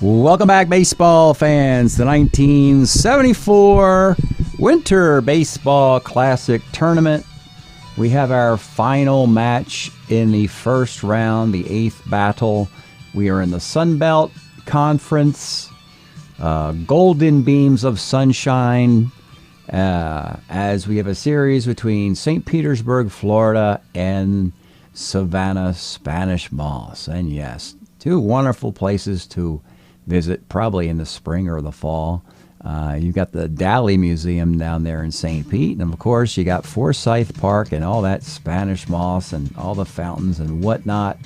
Welcome back, baseball fans, to the 1974 Winter Baseball Classic Tournament. We have our final match in the first round, the 8th battle. We are in the Sun Belt Conference. Golden beams of sunshine as we have a series between St. Petersburg, Florida, and Savannah, Spanish Moss. And yes, two wonderful places to visit, probably in the spring or the fall. You've got the Dally Museum down there in St. Pete, and of course you got Forsyth Park and all that Spanish moss and all the fountains and whatnot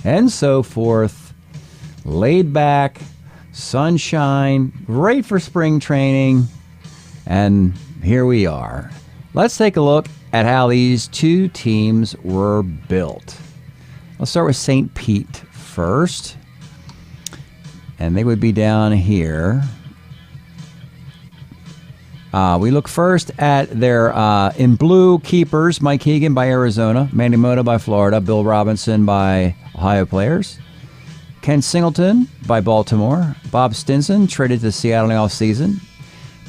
and so forth. Laid back, sunshine, great for spring training, and here we are. Let's take a look at how these two teams were built. Let's start with St. Pete first. And they would be down here. We look first at their in blue keepers: Mike Hegan by Arizona, Manny Mota by Florida, Bill Robinson by Ohio Players, Ken Singleton by Baltimore, Bob Stinson traded to Seattle in the offseason.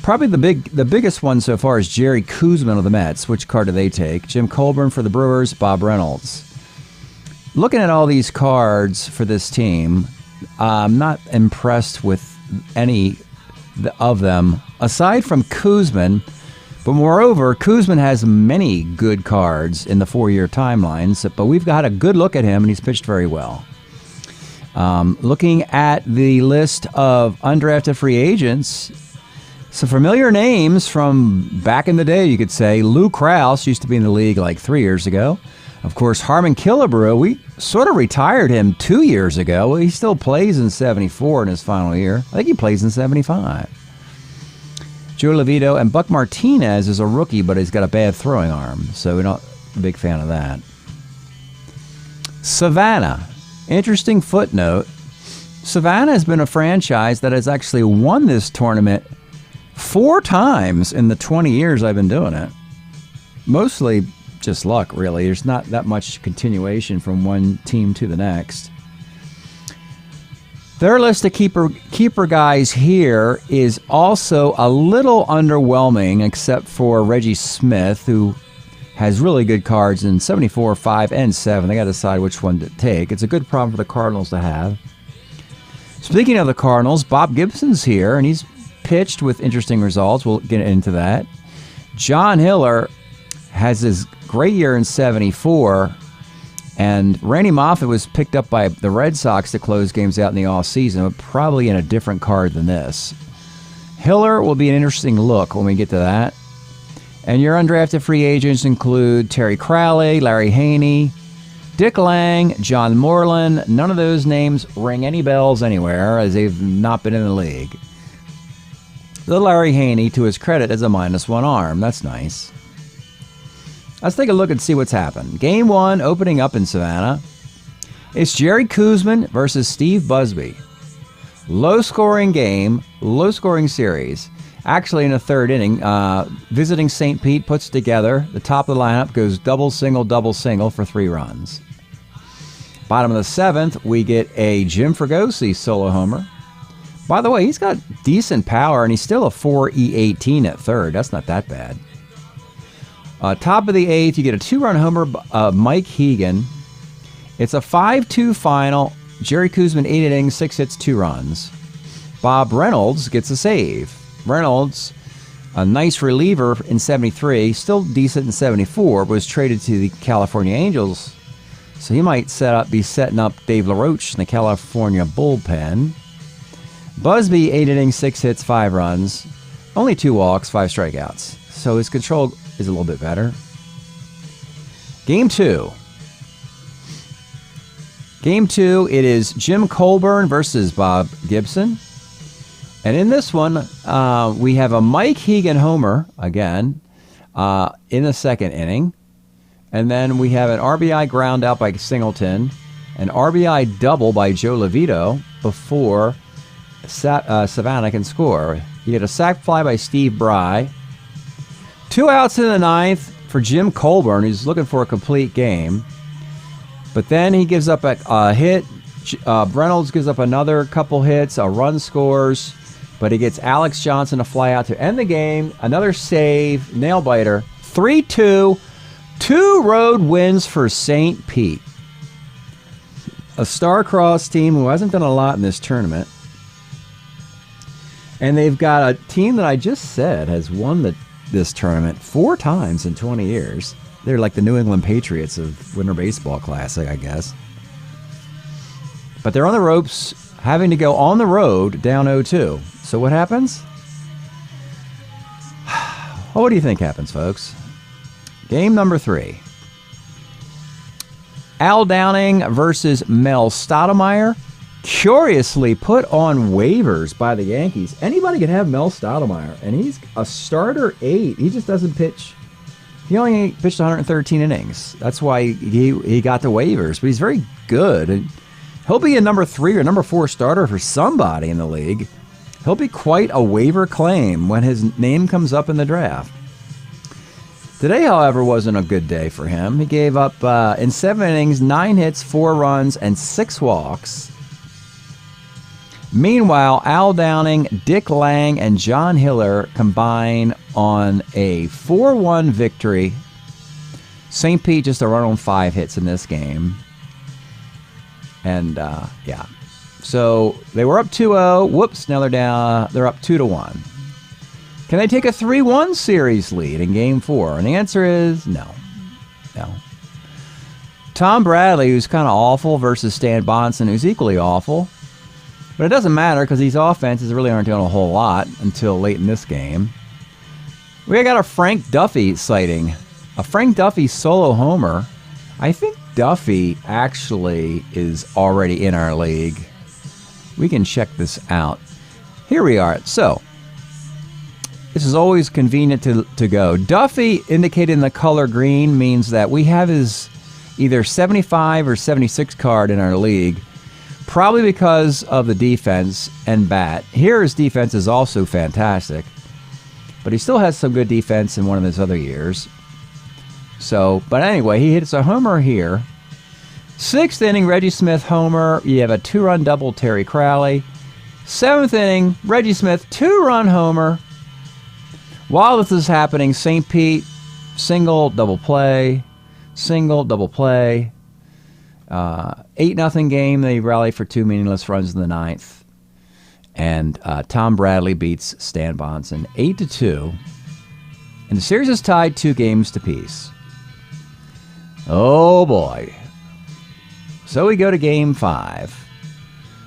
Probably the biggest one so far is Jerry Koosman of the Mets. Which card do they take? Jim Colburn for the Brewers, Bob Reynolds. Looking at all these cards for this team, I'm not impressed with any of them, aside from Koosman. But moreover, Koosman has many good cards in the 4-year timelines, but we've got a good look at him, and he's pitched very well. Looking at the list of undrafted free agents, some familiar names from back in the day, you could say. Lou Krause used to be in the league like 3 years ago. Of course, Harmon Killebrew, we sort of retired him 2 years ago. Well, he still plays in 74 in his final year. I think he plays in 75. Joe Levito, and Buck Martinez is a rookie, but he's got a bad throwing arm, so we're not a big fan of that. Savannah. Interesting footnote. Savannah has been a franchise that has actually won this tournament 4 times in the 20 years I've been doing it. Mostly just luck, really. There's not that much continuation from one team to the next. Their list of keeper guys here is also a little underwhelming, except for Reggie Smith, who has really good cards in 74, 5, and 7. They got to decide which one to take. It's a good problem for the Cardinals to have. Speaking of the Cardinals, Bob Gibson's here, and he's pitched with interesting results. We'll get into that. John Hiller has his great year in 74, and Randy Moffett was picked up by the Red Sox to close games out in the offseason, but probably in a different card than this. Hiller will be an interesting look when we get to that. And your undrafted free agents include Terry Crowley, Larry Haney, Dick Lang, John Moreland. None of those names ring any bells anywhere, as they've not been in the league. The Larry Haney, to his credit, has a -1 arm. That's nice. Let's take a look and see what's happened. Game 1, opening up in Savannah. It's Jerry Koosman versus Steve Busby. Low-scoring game, low-scoring series. Actually, in the 3rd inning, visiting St. Pete puts together, the top of the lineup goes double, single for 3 runs. Bottom of the 7th, we get a Jim Fregosi solo homer. By the way, he's got decent power, and he's still a 4 E18 at 3rd. That's not that bad. Top of the 8th, you get a 2-run homer, Mike Hegan. It's a 5-2 final. Jerry Koosman, 8 innings, 6 hits, 2 runs. Bob Reynolds gets a save. Reynolds, a nice reliever in 73, still decent in 74, was traded to the California Angels, so he might be setting up Dave LaRoche in the California bullpen. Busby, 8 innings, 6 hits, 5 runs, only 2 walks, 5 strikeouts, so his control is a little bit better. Game 2. Game 2, it is Jim Colburn versus Bob Gibson. And in this one, we have a Mike Hegan homer, again, in the 2nd inning. And then we have an RBI ground out by Singleton, an RBI double by Joe Levito before Savannah can score. You get a sac fly by Steve Bry. 2 outs in the 9th for Jim Colburn, who's looking for a complete game. But then he gives up a hit Reynolds gives up another couple hits, a run scores, but he gets Alex Johnson to fly out to end the game. Another save, nail biter. 3-2, 2 road wins for St. Pete. A star-crossed team who hasn't done a lot in this tournament. And they've got a team that I just said has won this tournament 4 times in 20 years. They're like the New England Patriots of Winter Baseball Classic, I guess. But they're on the ropes, having to go on the road down 0-2. So what happens? Well, what do you think happens, folks? Game number 3. Al Downing versus Mel Stottlemyre. Curiously put on waivers by the Yankees. Anybody can have Mel Stottlemyre, and he's a starter 8. He just doesn't pitch. He only pitched 113 innings. That's why he got the waivers, but he's very good. And he'll be a number 3 or number 4 starter for somebody in the league. He'll be quite a waiver claim when his name comes up in the draft. Today, however, wasn't a good day for him. He gave up, in 7 innings, 9 hits, 4 runs, and 6 walks. Meanwhile, Al Downing, Dick Lang, and John Hiller combine on a 4-1 victory. St. Pete just a run on 5 hits in this game. And, yeah. So, they were up 2-0. Whoops, now they're up 2-1. Can they take a 3-1 series lead in Game 4? And the answer is no. No. Tom Bradley, who's kind of awful, versus Stan Bonson, who's equally awful. But it doesn't matter because these offenses really aren't doing a whole lot until late in this game. We got a Frank Duffy sighting. A Frank Duffy solo homer. I think Duffy actually is already in our league. We can check this out. Here we are. So, this is always convenient to go. Duffy, indicated in the color green, means that we have his either 75 or 76 card in our league, probably because of the defense and bat. Here, his defense is also fantastic, but he still has some good defense in one of his other years. So, but anyway, he hits a homer here. 6th inning, Reggie Smith homer. You have a 2-run double, Terry Crowley. 7th inning, Reggie Smith 2-run homer. While this is happening, St. Pete, single, double play, single, double play. 8-0 game. They rally for 2 meaningless runs in the 9th. And Tom Bradley beats Stan Bonson 8-2. And the series is tied 2 games to piece. Oh boy. So we go to Game 5.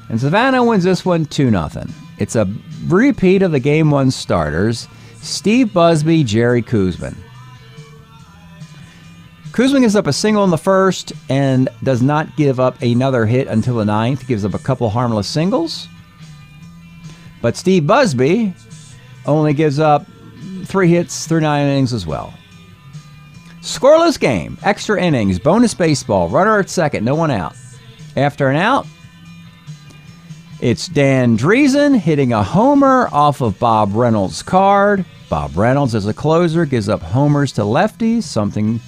And Savannah wins this one 2-0. It's a repeat of the Game 1 starters. Steve Busby, Jerry Koosman. Koosman gives up a single in the 1st and does not give up another hit until the 9th. He gives up a couple harmless singles. But Steve Busby only gives up 3 hits through 9 innings as well. Scoreless game, extra innings, bonus baseball, runner at second, no one out. After an out, it's Dan Driesen hitting a homer off of Bob Reynolds' card. Bob Reynolds, as a closer, gives up homers to lefties, something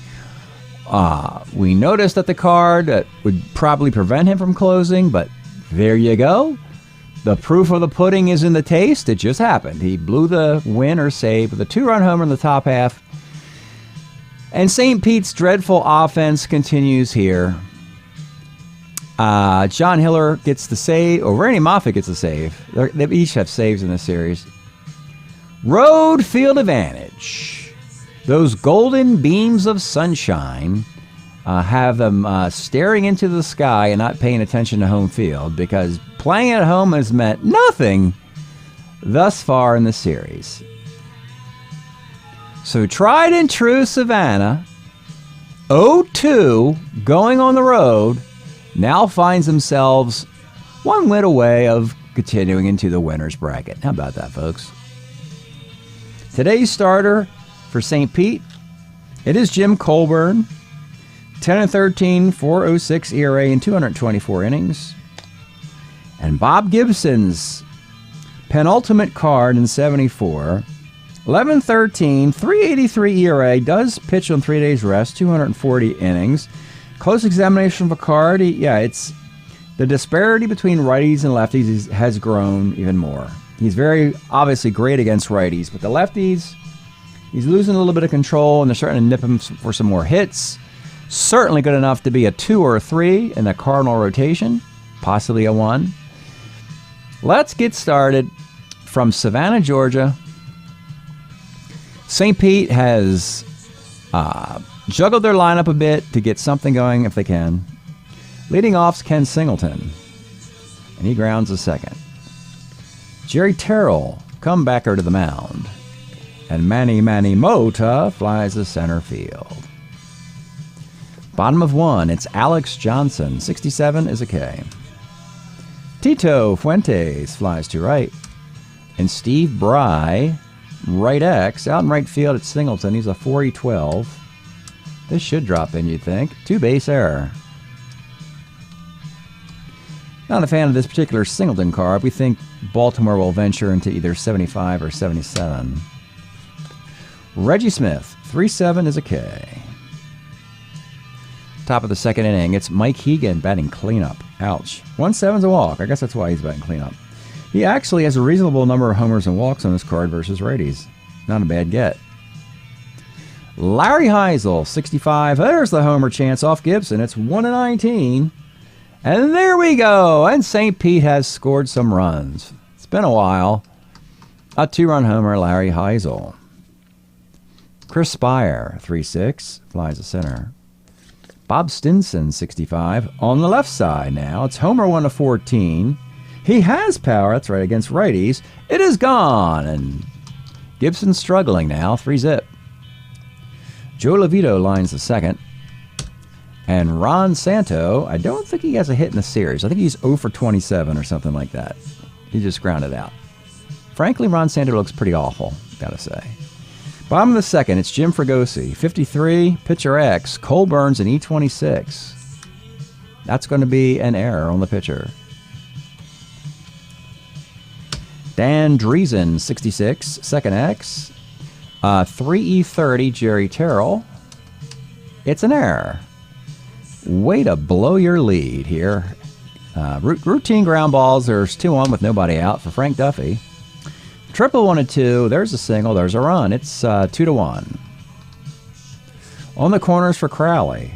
we noticed at the card that would probably prevent him from closing, but there you go. The proof of the pudding is in the taste. It just happened. He blew the win or save with a 2-run homer in the top half. And St. Pete's dreadful offense continues here. John Hiller gets the save, or Randy Moffett gets the save. They each have saves in this series. Road field advantage. Those golden beams of sunshine have them staring into the sky and not paying attention to home field, because playing at home has meant nothing thus far in the series. So tried and true Savannah, 0-2, going on the road, now finds themselves 1 win away of continuing into the winner's bracket. How about that, folks? Today's starter for St. Pete, it is Jim Colburn, 10-13, 4.06 ERA in 224 innings. And Bob Gibson's penultimate card in 74, 11-13, 3.83 ERA, does pitch on 3 days rest, 240 innings. Close examination of a card. It's The disparity between righties and lefties has grown even more. He's very obviously great against righties, but the lefties, he's losing a little bit of control, and they're starting to nip him for some more hits. Certainly good enough to be a 2 or a 3 in the Cardinal rotation, possibly a 1. Let's get started from Savannah, Georgia. St. Pete has juggled their lineup a bit to get something going if they can. Leading off's Ken Singleton, and he grounds a second. Jerry Terrell, comebacker to the mound. And Manny Mota flies to center field. Bottom of 1, it's Alex Johnson. 67 is a K. Tito Fuentes flies to right. And Steve Bry, right X, out in right field at Singleton. He's a 4-12. This should drop in, you'd think. 2-base error. Not a fan of this particular Singleton card. We think Baltimore will venture into either 75 or 77. Reggie Smith, 3-7 is a K. Top of the second inning, it's Mike Hegan batting cleanup. Ouch. 1-7's a walk. I guess that's why he's batting cleanup. He actually has a reasonable number of homers and walks on this card versus righties. Not a bad get. Larry Heisel, 65. There's the homer chance off Gibson. It's 1-19. And there we go. And St. Pete has scored some runs. It's been a while. A 2-run homer, Larry Heisel. Chris Spire, 3-6, flies to center. Bob Stinson, 65, on the left side now. It's homer 1-14. He has power, that's right, against righties. It is gone, and Gibson's struggling now, 3-zip. Joe Levito lines the second. And Ron Santo, I don't think he has a hit in the series. I think he's 0 for 27 or something like that. He just grounded out. Frankly, Ron Santo looks pretty awful, gotta say. Bottom of the second, it's Jim Fregosi. 53, pitcher X. Cole Burns, an E26. That's going to be an error on the pitcher. Dan Driesen, 66, second X. 3E30, Jerry Terrell. It's an error. Way to blow your lead here. Routine ground balls. There's 2-1 with nobody out for Frank Duffy. Triple 1-2. There's a single. There's a run. It's 2-1. On the corners for Crowley.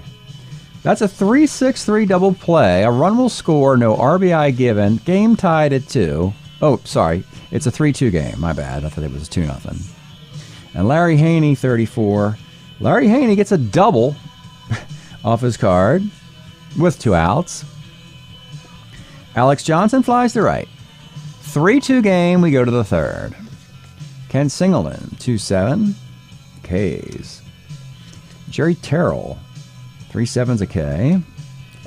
That's a 3-6-3 double play. A run will score. No RBI given. Game tied at 2. Oh, sorry. It's a 3-2 game. My bad. I thought it was 2-0. And Larry Haney, 34. Larry Haney gets a double off his card with 2 outs. Alex Johnson flies to right. 3-2 game, we go to the third. Ken Singleton, 2-7, Ks. Jerry Terrell, 3-7's a K.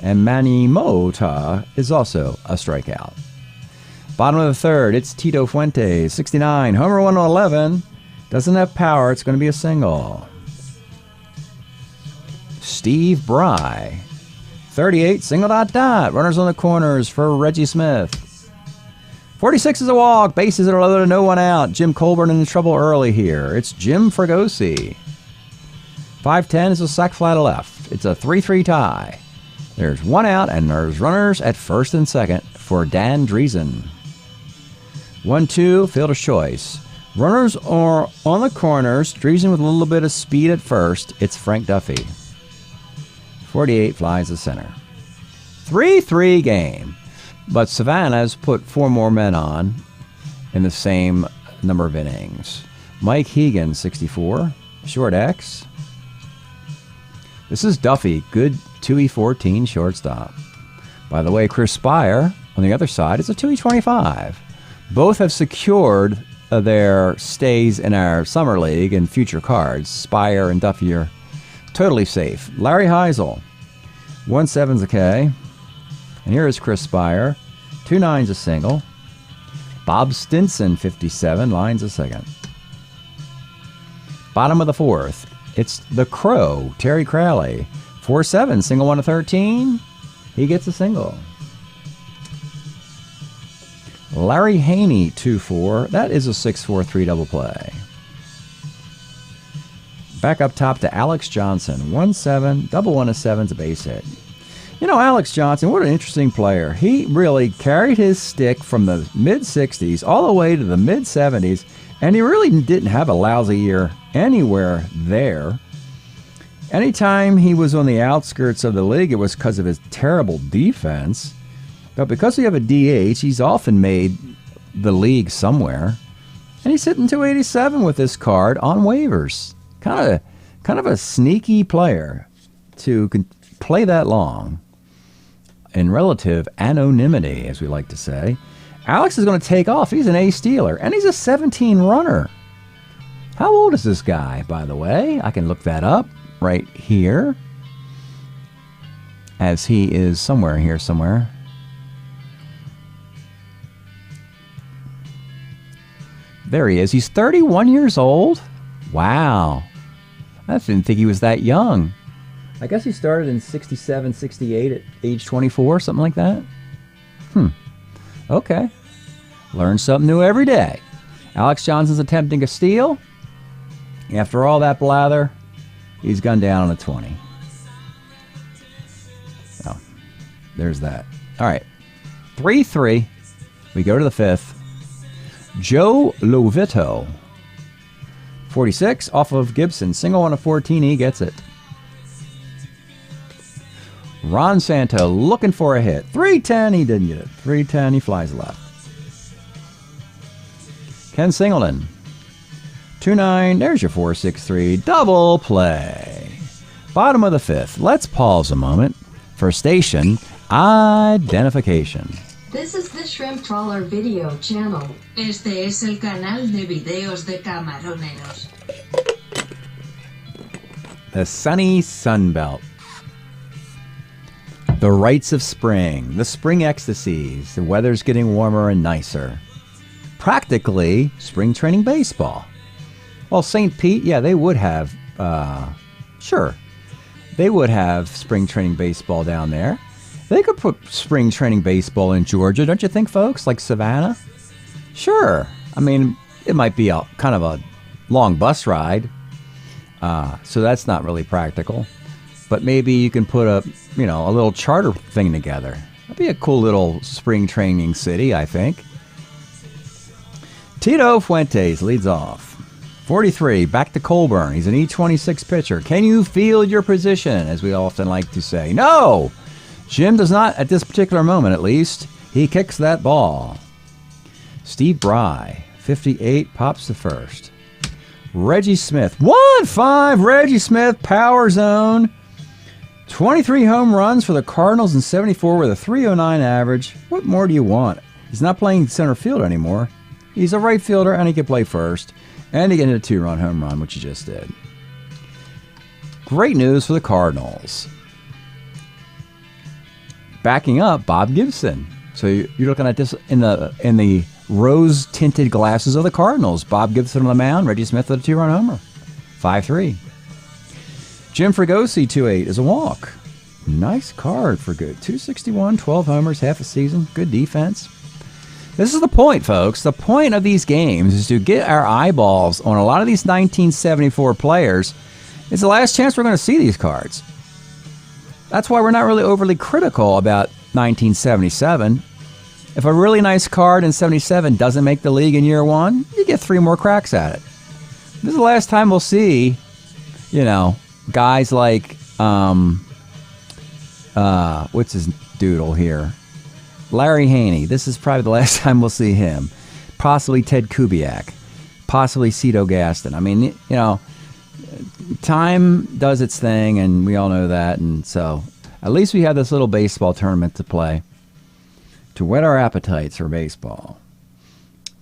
And Manny Mota is also a strikeout. Bottom of the third, it's Tito Fuentes, 69, homer 1-11. Doesn't have power, it's going to be a single. Steve Bry, 38, single ... Runners on the corners for Reggie Smith. 46 is a walk. Bases are loaded, no one out. Jim Colburn in trouble early here. It's Jim Fregosi. 5-10 is a sac fly to left. It's a 3-3 tie. There's 1 out, and there's runners at first and second for Dan Driesen. 1-2, fielder's choice. Runners are on the corners. Driesen with a little bit of speed at first. It's Frank Duffy. 48 flies to center. 3-3 game. But Savannah's put 4 more men on in the same number of innings. Mike Hegan, 64. Short X. This is Duffy. Good 2E14 shortstop. By the way, Chris Spire on the other side is a 2E25. Both have secured their stays in our summer league and future cards. Spire and Duffy are totally safe. Larry Heisel, 1-7's a K. And here is Chris Spire, 2-9's a single. Bob Stinson, 57, lines a second. Bottom of the fourth, it's the Crow, Terry Crowley, 4-7, single 1-13. He gets a single. Larry Haney, 2-4. That is a 6-4-3 double play. Back up top to Alex Johnson, 1-7, double 1-7's a base hit. Alex Johnson, what an interesting player. He really carried his stick from the mid-'60s all the way to the mid-'70s, and he really didn't have a lousy year anywhere there. Anytime he was on the outskirts of the league, it was because of his terrible defense. But because we have a DH, he's often made the league somewhere. And he's hitting 287 with this card on waivers. Kind of a sneaky player to play that long in relative anonymity, as we like to say. Alex is going to take off. He's an ace dealer, and he's a 17 runner. How old is this guy, by the way? I can look that up right here, as he is somewhere here somewhere. There he is. He's 31 years old. Wow. I didn't think he was that young. I guess he started in 67, 68 at age 24, something like that. Okay. Learn something new every day. Alex Johnson's attempting a steal. After all that blather, he's gone down on a 20. So, there's that. All right. 3-3. We go to the fifth. Joe Lovito. 46 off of Gibson. Single on a 14. He gets it. Ron Santo looking for a hit. 310. He didn't get it. 310. He flies left. Ken Singleton. 2-9. There's your 4-6-3. Double play. Bottom of the fifth. Let's pause a moment for station identification. This is the Shrimp Trawler video channel. Este es el canal de videos de camaroneros. The sunny Sunbelt. The rites of spring. The spring ecstasies. The weather's getting warmer and nicer. Practically spring training baseball. Well, St. Pete, yeah, they would have, sure. They would have spring training baseball down there. They could put spring training baseball in Georgia, don't you think, folks? Like Savannah? Sure. I mean, it might be a kind of a long bus ride, so that's not really practical. But maybe you can put a little charter thing together. That'd be a cool little spring training city, I think. Tito Fuentes leads off. 43, back to Colburn. He's an E26 pitcher. Can you field your position, as we often like to say? No! Jim does not, at this particular moment at least. He kicks that ball. Steve Bry, 58, pops to first. Reggie Smith, 1-5, Reggie Smith, power zone. 23 home runs for the Cardinals in 74 with a 309 average. What more do you want? He's not playing center field anymore. He's a right fielder, and he can play first. And he can hit a 2-run home run, which he just did. Great news for the Cardinals. Backing up, Bob Gibson. So you're looking at this in the rose-tinted glasses of the Cardinals. Bob Gibson on the mound, Reggie Smith with a 2-run homer. 5-3. Jim Fregosi, 2-8, is a walk. Nice card for good. 261, 12 homers, half a season. Good defense. This is the point, folks. The point of these games is to get our eyeballs on a lot of these 1974 players. It's the last chance we're going to see these cards. That's why we're not really overly critical about 1977. If a really nice card in 77 doesn't make the league in year one, you get 3 more cracks at it. This is the last time we'll see, guys like, what's his doodle here? Larry Haney. This is probably the last time we'll see him. Possibly Ted Kubiak. Possibly Cito Gaston. I mean, time does its thing, and we all know that. And so at least we have this little baseball tournament to play to whet our appetites for baseball.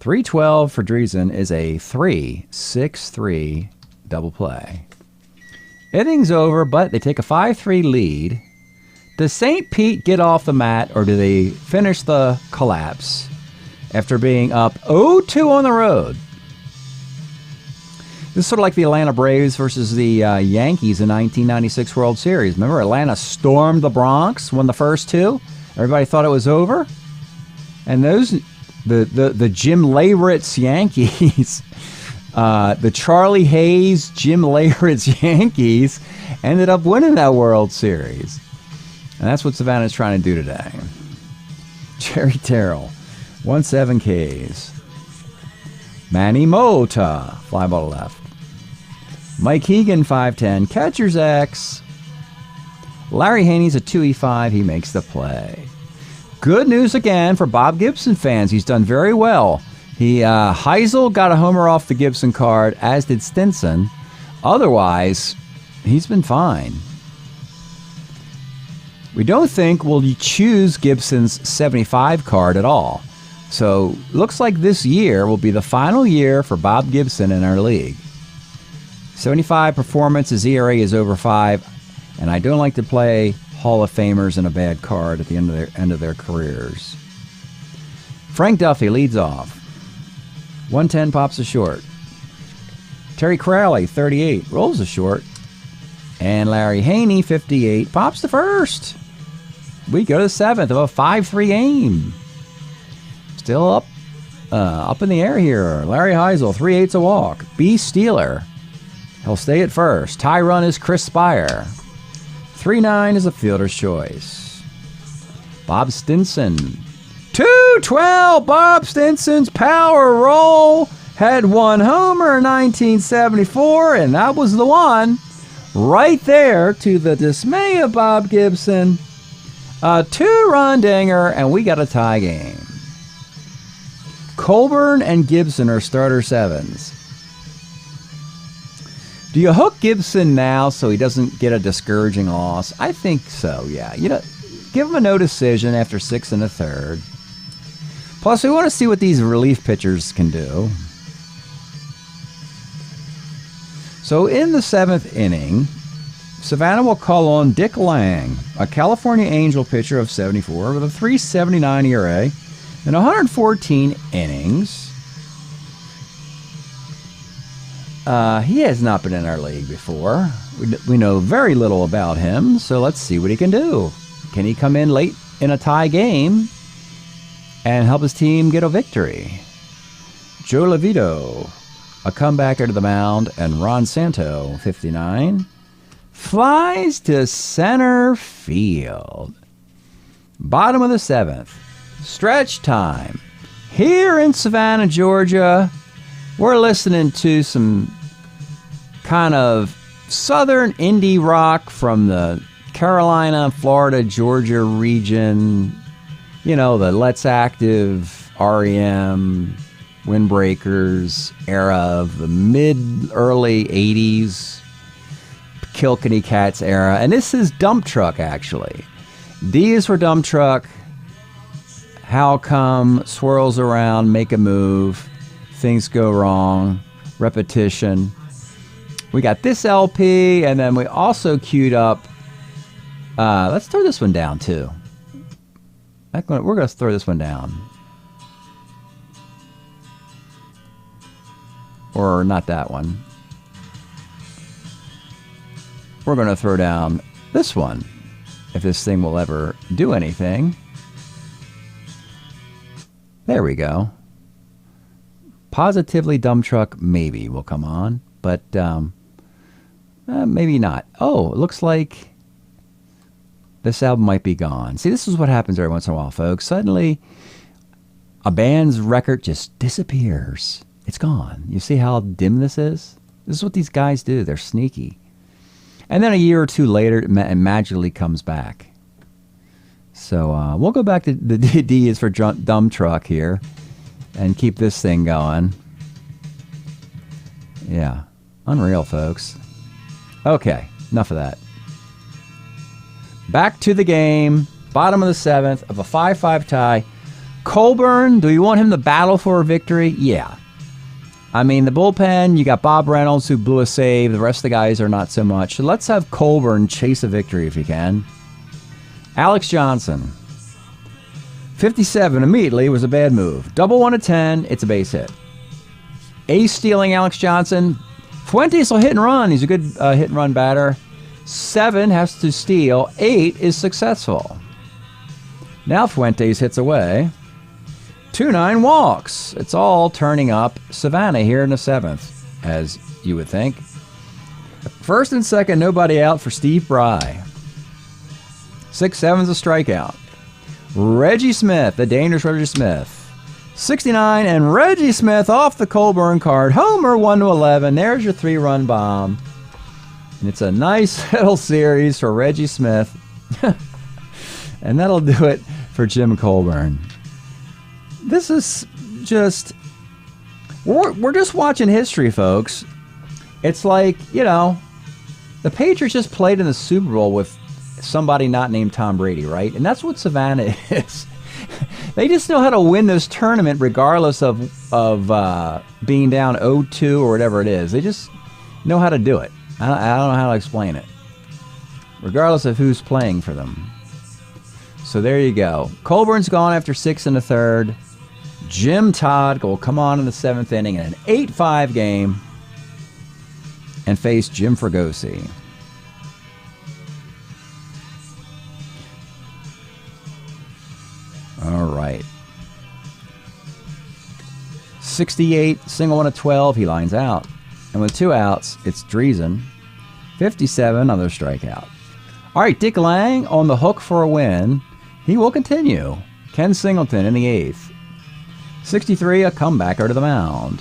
312 for Driesen is a 3-6-3 double play. Innings over, but they take a 5-3 lead. Does St. Pete get off the mat, or do they finish the collapse after being up 0-2 on the road? This is sort of like the Atlanta Braves versus the Yankees in 1996 World Series. Remember, Atlanta stormed the Bronx, won the first 2. Everybody thought it was over. And the Jim Leyritz Yankees, the Charlie Hayes, Jim Leyritz Yankees, ended up winning that World Series. And that's what Savannah's trying to do today. Jerry Terrell, 1-7 Ks. Manny Mota, fly ball to left. Mike Hegan, 5-10. Catcher's X. Larry Haney's a 2E5. He makes the play. Good news again for Bob Gibson fans. He's done very well. Heisel got a homer off the Gibson card, as did Stinson. Otherwise, he's been fine. We don't think we'll choose Gibson's 75 card at all. So, looks like this year will be the final year for Bob Gibson in our league. 75 performance, his ERA is over 5, and I don't like to play Hall of Famers in a bad card at the end of their careers. Frank Duffy leads off. 110 pops a short. Terry Crowley, 38, rolls a short. And Larry Haney, 58, pops the first. We go to the 7th of a 5-3 game. Still up in the air here. Larry Heisel, 3/8 a walk. B. Steeler. He'll stay at first. Tie run is Chris Spire. 3-9 is a fielder's choice. Bob Stinson. 2-12. Bob Stinson's power roll. Had one homer in 1974, and that was the one. Right there, to the dismay of Bob Gibson. A 2-run dinger, and we got a tie game. Colburn and Gibson are starter 7s. Do you hook Gibson now so he doesn't get a discouraging loss? I think so, yeah. Give him a no decision after 6 1/3. Plus, we want to see what these relief pitchers can do. So in the 7th inning, Savannah will call on Dick Lang, a California Angel pitcher of 74 with a 3.79 ERA in 114 innings. He has not been in our league before. We know very little about him, so let's see what he can do. Can he come in late in a tie game and help his team get a victory? Joe Levito, a comebacker to the mound, and Ron Santo, 59, flies to center field. Bottom of the 7th. Stretch time. Here in Savannah, Georgia, we're listening to some kind of southern indie rock from the Carolina, Florida, Georgia region. The Let's Active, REM, Windbreakers era of the mid-early 80s, Kilkenny Cats era. And this is Dump Truck, actually. D is for Dump Truck. How come, swirls around, make a move, things go wrong, repetition. We got this LP, and then we also queued up, let's throw this one down too. We're going to throw this one down. Or not that one. We're going to throw down this one, if this thing will ever do anything. There we go. Positively Dump Truck maybe will come on, but maybe not. Oh, it looks like this album might be gone. See, this is what happens every once in a while, folks. Suddenly, a band's record just disappears. It's gone. You see how dim this is? This is what these guys do. They're sneaky. And then a year or two later, it magically comes back. So we'll go back to the D is for Dump Truck here and keep this thing going. Yeah. Unreal, folks. Okay. Enough of that. Back to the game. Bottom of the 7th of a 5-5 tie. Colburn, do you want him to battle for a victory? Yeah. I mean, the bullpen, you got Bob Reynolds who blew a save. The rest of the guys are not so much. So let's have Colburn chase a victory if he can. Alex Johnson. 57 immediately was a bad move. Double 1 to 10. It's a base hit. Ace stealing Alex Johnson. Fuentes will hit and run. He's a good hit and run batter. 7 has to steal. 8 is successful. Now Fuentes hits away. 2-9 walks. It's all turning up Savannah here in the 7th, as you would think. First and second, nobody out for Steve Bry. 6-7's a strikeout. Reggie Smith, the dangerous Reggie Smith. 69, and Reggie Smith off the Colburn card. Homer 1-11. There's your 3-run bomb. And it's a nice little series for Reggie Smith. And that'll do it for Jim Colburn. This is just... We're just watching history, folks. It's like, you know, the Patriots just played in the Super Bowl with somebody not named Tom Brady, right? And that's what Savannah is. They just know how to win this tournament regardless of being down 0-2 or whatever it is. They just know how to do it. I don't know how to explain it. Regardless of who's playing for them. So there you go. Colburn's gone after 6 1/3. Jim Todd will come on in the 7th inning in an 8-5 game and face Jim Fregosi. All right. 68, single 1 of 12. He lines out. And with 2 outs, it's Driesen. 57, another strikeout. All right, Dick Lang on the hook for a win. He will continue. Ken Singleton in the 8th. 63, a comebacker to the mound.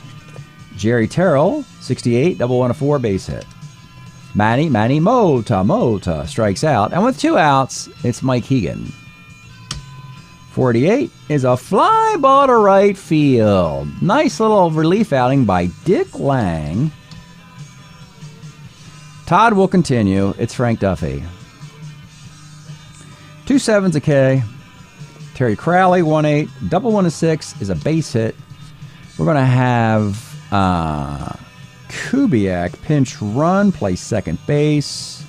Jerry Terrell, 68, double 1 of 4, base hit. Manny Mota strikes out. And with 2 outs, it's Mike Hegan. 48 is a fly ball to right field. Nice little relief outing by Dick Lang. Todd will continue. It's Frank Duffy. 2 7's a K. Terry Crowley, 1-8. Double 1 of 6 is a base hit. We're going to have Kubiak pinch run, play second base.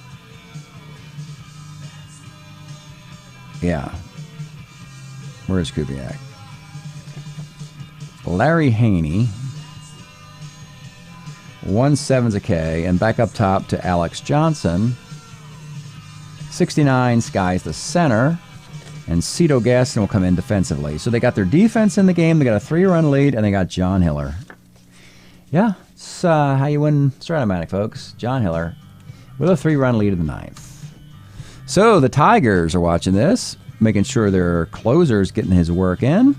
Yeah. Where is Kubiak? Larry Haney. 1 7's a K. And back up top to Alex Johnson. 69, Sky's the center. And Cito Gaston will come in defensively. So they got their defense in the game. They got a 3-run lead. And they got John Hiller. Yeah, it's how you win Strat-O-Matic, folks. John Hiller with a 3-run lead in the 9th. So the Tigers are watching this, making sure their closer's getting his work in.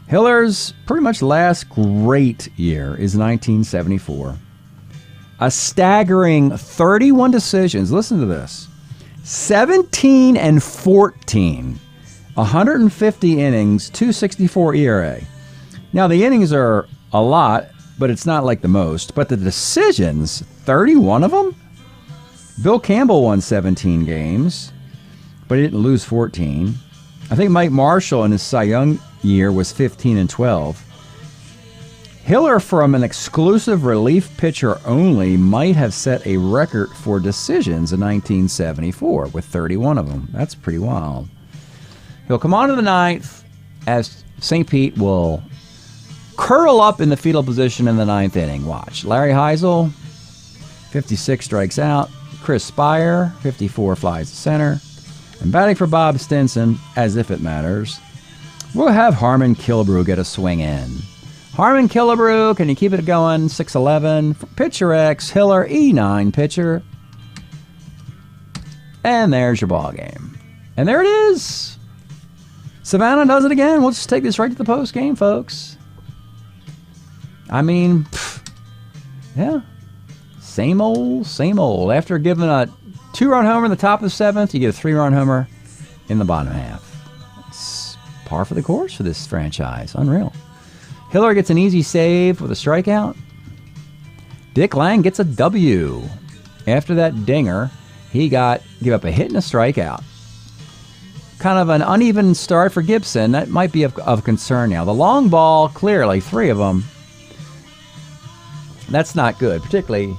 Hiller's pretty much last great year is 1974. A staggering 31 decisions. Listen to this. 17 and 14. 150 innings, 2.64 ERA. Now, the innings are a lot, but it's not like the most. But the decisions, 31 of them? Bill Campbell won 17 games, but he didn't lose 14. I think Mike Marshall in his Cy Young year was 15 and 12. Hiller, from an exclusive relief pitcher only, might have set a record for decisions in 1974 with 31 of them. That's pretty wild. He'll come on to the 9th as St. Pete will curl up in the fetal position in the 9th inning. Watch. Larry Heisel, 56, strikes out. Chris Spire, 54, flies to center. And batting for Bob Stinson, as if it matters, we'll have Harmon Killebrew get a swing in. Harmon Killebrew, can you keep it going? 6'11". Pitcher X, Hiller, E9 pitcher. And there's your ball game. And there it is. Savannah does it again. We'll just take this right to the post game, folks. I mean, yeah. Same old, same old. After giving a 2-run homer in the top of the 7th, you get a 3-run homer in the bottom half. It's par for the course for this franchise. Unreal. Hiller gets an easy save with a strikeout. Dick Lang gets a W. After that dinger, he give up a hit and a strikeout. Kind of an uneven start for Gibson. That might be of concern now. The long ball, clearly, 3 of them. That's not good. Particularly,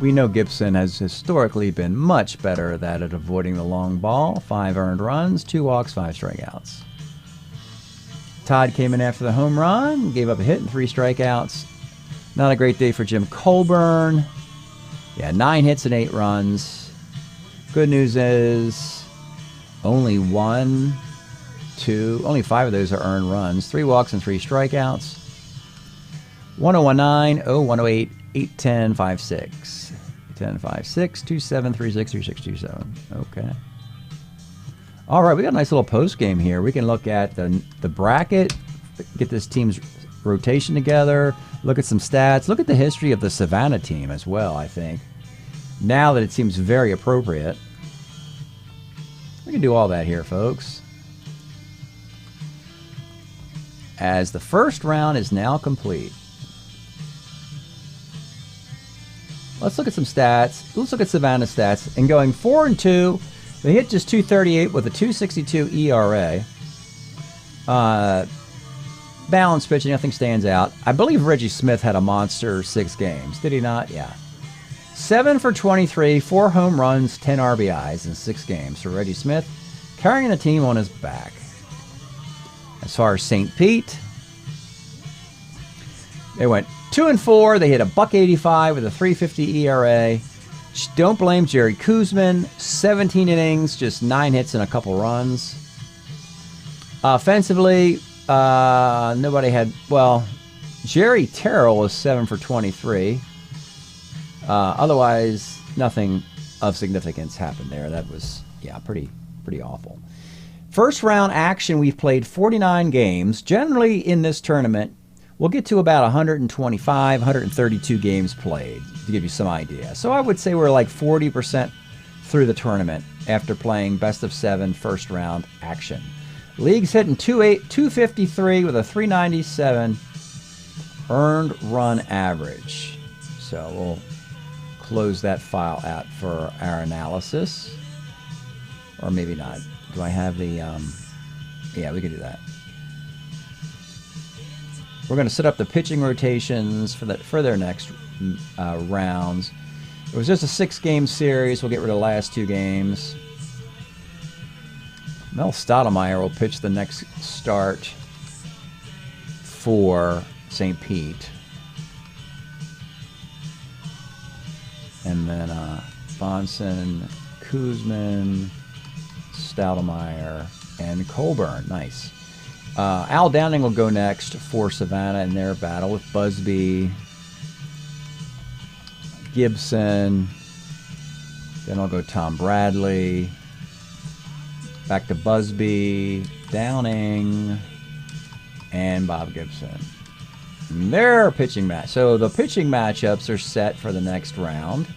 we know Gibson has historically been much better at avoiding the long ball. 5 earned runs, 2 walks, 5 strikeouts. Todd came in after the home run, gave up a hit and 3 strikeouts. Not a great day for Jim Colburn. Yeah, 9 hits and 8 runs. Good news is only 5 of those are earned runs. 3 walks and 3 strikeouts. 1019, 0108, 810, 56. 810, 56, 27, 36, 36, 27. Okay. All right, we got a nice little post game here. We can look at the bracket, get this team's rotation together, look at some stats, look at the history of the Savannah team as well, I think. Now that it seems very appropriate. We can do all that here, folks. As the first round is now complete. Let's look at some stats. Let's look at Savannah stats. And going 4-2, they hit just 238 with a 262 ERA. Balanced pitching, nothing stands out. I believe Reggie Smith had a monster 6 games. Did he not? Yeah. 7 for 23, 4 home runs, 10 RBIs in 6 games for Reggie Smith, carrying the team on his back. As far as St. Pete, they went 2-4. They hit a .185 with a 3.50 ERA. Don't blame Jerry Kuzman. 17 innings, just 9 hits and a couple runs. Offensively, nobody had, well, Jerry Terrell was 7 for 23. Otherwise, nothing of significance happened there. That was, yeah, pretty awful. First round action, we've played 49 games. Generally in this tournament, we'll get to about 125, 132 games played, to give you some idea. So I would say we're like 40% through the tournament after playing best of 7 first round action. League's hitting 253 with a 397 earned run average. So we'll close that file out for our analysis. Or maybe not. Do I have the... yeah, we can do that. We're going to set up the pitching rotations for their next rounds. It was just a 6-game series. We'll get rid of the last 2 games. Mel Stoudemire will pitch the next start for St. Pete. And then Bonson, Kuzman, Stoudemire, and Colburn. Nice. Al Downing will go next for Savannah in their battle with Busby, Gibson. Then I'll go Tom Bradley. Back to Busby, Downing, and Bob Gibson. And their pitching match. So the pitching matchups are set for the next round.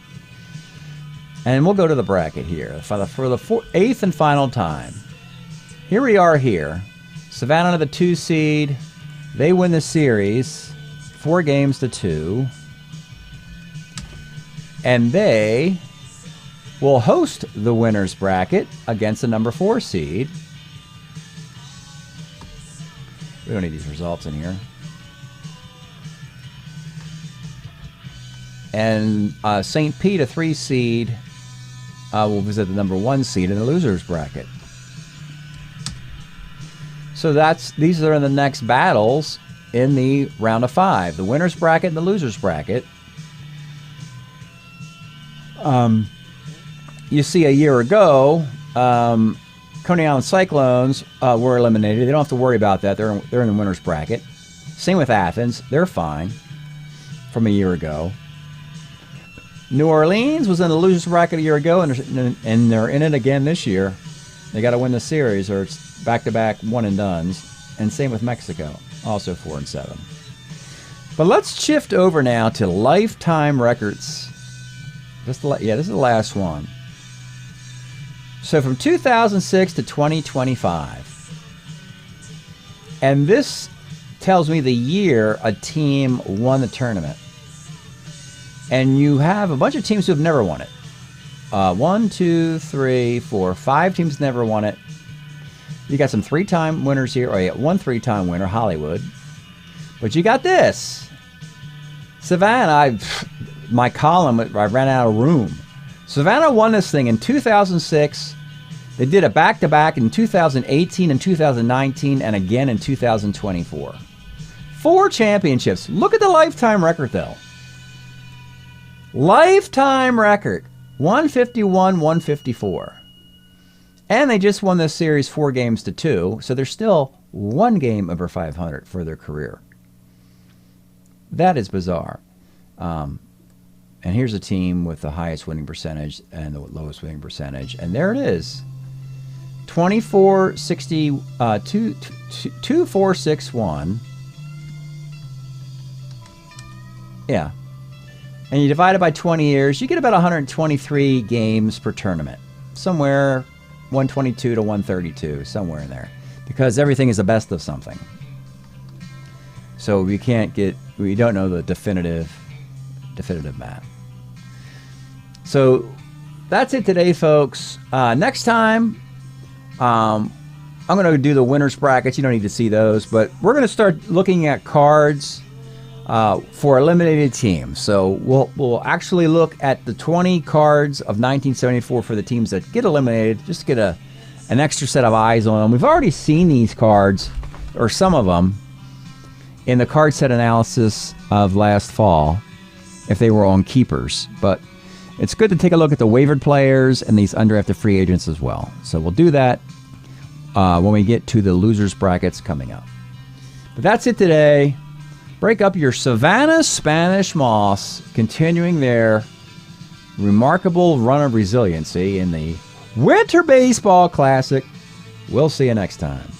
And we'll go to the bracket here for the 8th and final time. Here we are here. Savannah, the 2 seed. They win the series 4-2. And they will host the winner's bracket against the number 4 seed. We don't need these results in here. And St. Pete, a 3 seed, will visit the number 1 seed in the loser's bracket. So these are the next battles in the round of 5. The winner's bracket and the loser's bracket. You see, a year ago, Coney Island Cyclones were eliminated. They don't have to worry about that. They're in the winner's bracket. Same with Athens. They're fine from a year ago. New Orleans was in the loser's bracket a year ago, and they're in it again this year. They got to win the series, or it's back-to-back one-and-dones. And same with Mexico, also 4-7. But let's shift over now to lifetime records. This is the last one. So from 2006 to 2025. And this tells me the year a team won the tournament. And you have a bunch of teams who have never won it. 1, 2, 3, 4, 5 teams never won it. You got some 3-time winners here. Oh, yeah, 1 3-time winner, Hollywood. But you got this. Savannah, my column, I ran out of room. Savannah won this thing in 2006. They did a back-to-back in 2018 and 2019, and again in 2024. 4 championships. Look at the lifetime record, though. Lifetime record. 151, 154. And they just won this series 4-2, so they're still 1 game over 500 for their career. That is bizarre. And here's a team with the highest winning percentage and the lowest winning percentage. And there it is. 2461. Yeah. And you divide it by 20 years, you get about 123 games per tournament. Somewhere 122 to 132, somewhere in there. Because everything is the best of something. So we don't know the definitive math. So that's it today, folks. Next time, I'm going to do the winners brackets. You don't need to see those, but we're going to start looking at cards for eliminated teams. So we'll actually look at the 20 cards of 1974 for the teams that get eliminated, just to get an extra set of eyes on them. We've already seen these cards, or some of them, in the card set analysis of last fall, if they were on keepers. But it's good to take a look at the waivered players and these undrafted free agents as well. So we'll do that when we get to the losers brackets coming up. But that's it today. Break up your Savannah Spanish Moss, continuing their remarkable run of resiliency in the Winter Baseball Classic. We'll see you next time.